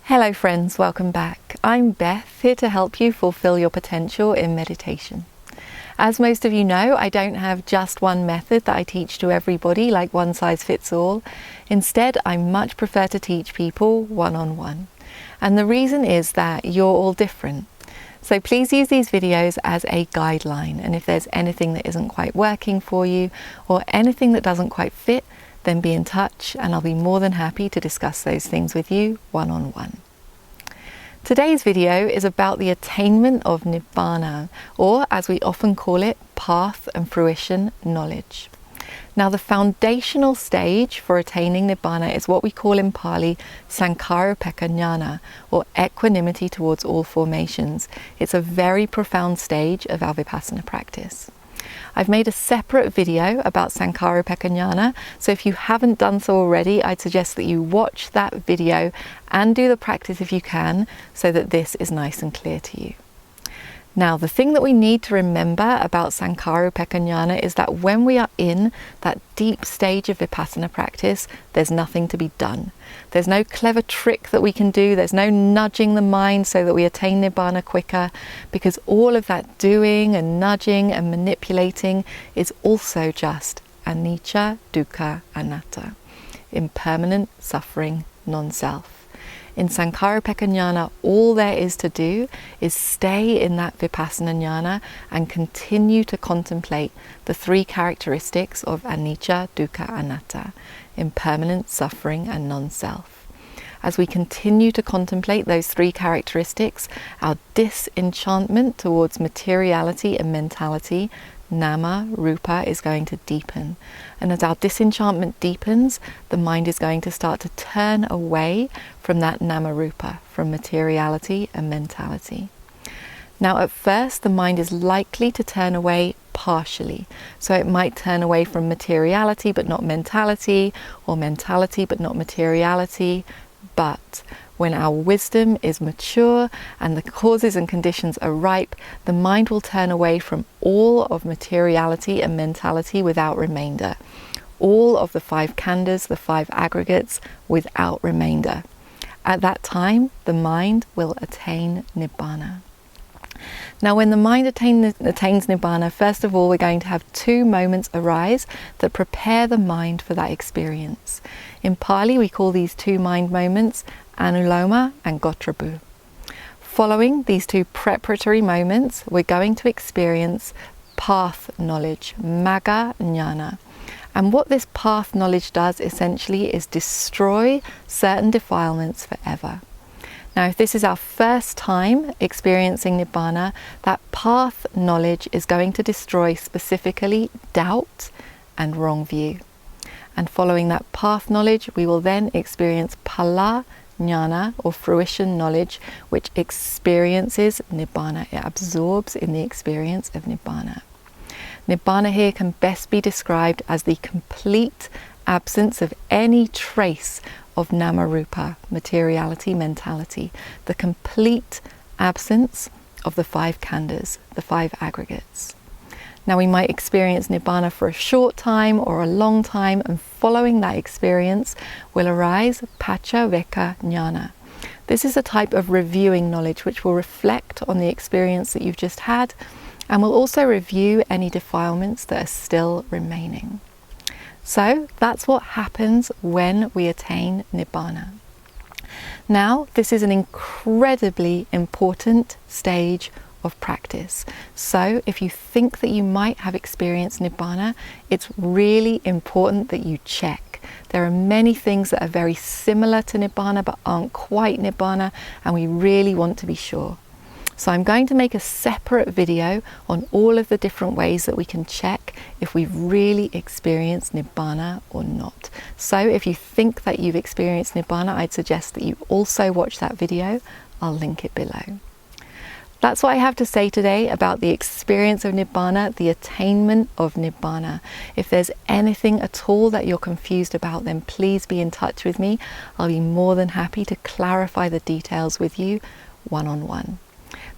Hello friends, welcome back. I'm Beth, here to help you fulfill your potential in meditation. As most of you know, I don't have just one method that I teach to everybody, like one size fits all. Instead, I much prefer to teach people one-on-one. And the reason is that you're all different. So please use these videos as a guideline, and if there's anything that isn't quite working for you or anything that doesn't quite fit, then be in touch and I'll be more than happy to discuss those things with you one-on-one. Today's video is about the attainment of Nibbana, or as we often call it, path and fruition knowledge. Now, the foundational stage for attaining Nibbana is what we call in Pali Sankharopeka Jnana, or equanimity towards all formations. It's a very profound stage of our Vipassana practice. I've made a separate video about Sankharopeka Jnana, so if you haven't done so already, I'd suggest that you watch that video and do the practice if you can, so that this is nice and clear to you. Now, the thing that we need to remember about Sankharopeka Jnana is that when we are in that deep stage of Vipassana practice, there's nothing to be done. There's no clever trick that we can do. There's no nudging the mind so that we attain Nibbana quicker, because all of that doing and nudging and manipulating is also just anicca, dukkha, anatta, impermanent, suffering, non-self. In Sankharopeka Jnana, all there is to do is stay in that Vipassana Jnana and continue to contemplate the three characteristics of anicca, dukkha, anatta, impermanent, suffering, and non-self. As we continue to contemplate those three characteristics, our disenchantment towards materiality and mentality, nama, rupa, is going to deepen. And as our disenchantment deepens, the mind is going to start to turn away from that nama rupa, from materiality and mentality. Now, at first, the mind is likely to turn away partially. So it might turn away from materiality but not mentality, or mentality but not materiality. But when our wisdom is mature and the causes and conditions are ripe, the mind will turn away from all of materiality and mentality without remainder. All of the five khandhas, the five aggregates, without remainder. At that time, the mind will attain Nibbana. Now, when the mind attains Nibbana, first of all, we're going to have two moments arise that prepare the mind for that experience. In Pali, we call these two mind moments Anuloma and Gotrabhu. Following these two preparatory moments, we're going to experience path knowledge, Magga Jnana. And what this path knowledge does essentially is destroy certain defilements forever. Now, if this is our first time experiencing Nibbana, that path knowledge is going to destroy specifically doubt and wrong view. And following that path knowledge, we will then experience Phala Jnana, or fruition knowledge, which experiences Nibbana. It absorbs in the experience of Nibbana. Nibbana here can best be described as the complete absence of any trace of nama rupa, materiality, mentality, the complete absence of the five khandhas, the five aggregates. Now, we might experience Nibbana for a short time or a long time, and following that experience will arise Paccavekka Jnana. This is a type of reviewing knowledge which will reflect on the experience that you've just had, and will also review any defilements that are still remaining. So that's what happens when we attain Nibbana. Now, this is an incredibly important stage of practice. So if you think that you might have experienced Nibbana, it's really important that you check. There are many things that are very similar to Nibbana but aren't quite Nibbana, and we really want to be sure. So I'm going to make a separate video on all of the different ways that we can check if we've really experienced Nibbana or not. So if you think that you've experienced Nibbana, I'd suggest that you also watch that video. I'll link it below. That's what I have to say today about the experience of Nibbana, the attainment of Nibbana. If there's anything at all that you're confused about, then please be in touch with me. I'll be more than happy to clarify the details with you one-on-one.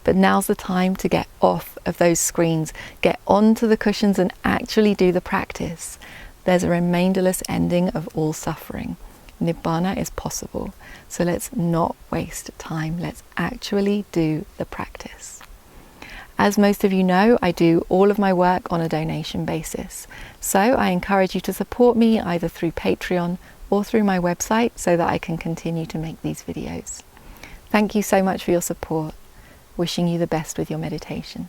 But now's the time to get off of those screens, get onto the cushions and actually do the practice. There's a remainderless ending of all suffering. Nibbana is possible. So let's not waste time. Let's actually do the practice. As most of you know, I do all of my work on a donation basis. So I encourage you to support me either through Patreon or through my website so that I can continue to make these videos. Thank you so much for your support. Wishing you the best with your meditation.